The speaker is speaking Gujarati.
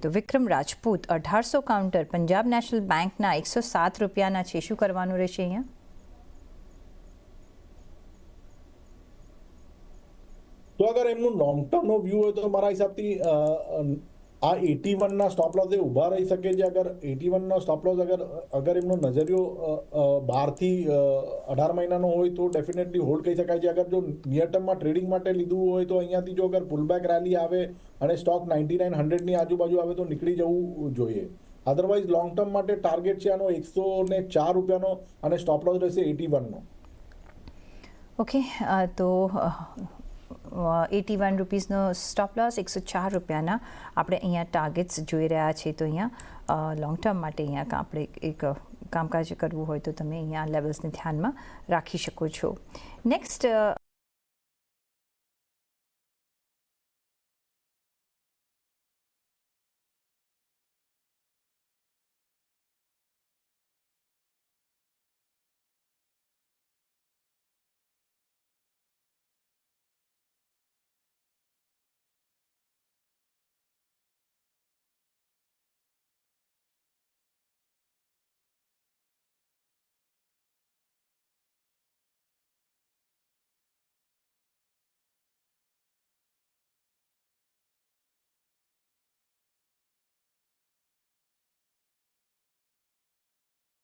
તો વિક્રમ રાજપૂત 1800 કાઉન્ટર પંજાબ નેશનલ બેંકના 107 રૂપિયાના છે, શું કરવાનું રહેશે અહીંયા? તો અગર એમનું લોંગ ટર્મનો વ્યૂ હોય તો મારા હિસાબથી આ 81ના સ્ટોપ લોસ એ ઊભા રહી શકે છે. અગર 81નો સ્ટોપ લોસ અગર એમનો નજરિયો 12 થી 18 મહિનાનો હોય તો ડેફિનેટલી હોલ્ડ કહી શકાય છે. અગર જો નિયર ટર્મમાં ટ્રેડિંગ માટે લીધું હોય તો અહીંયાથી જો અગર પુલબેક રેલી આવે અને સ્ટોક 99-100ની આજુબાજુ આવે તો નીકળી જવું જોઈએ. અધરવાઇઝ લોંગ ટર્મ માટે ટાર્ગેટ છે આનો 104 રૂપિયાનો અને સ્ટોપ લોસ રહેશે 81નો. ઓકે, તો 81 રૂપીસનો સ્ટોપ લોસ, 104 રૂપિયાના આપણે અહીંયા ટાર્ગેટ્સ જોઈ રહ્યા છીએ. તો અહીંયા લોંગ ટર્મ માટે અહીંયા આપણે એક કામકાજ કરવું હોય તો તમે અહીંયા લેવલ્સને ધ્યાનમાં રાખી શકો છો. નેક્સ્ટ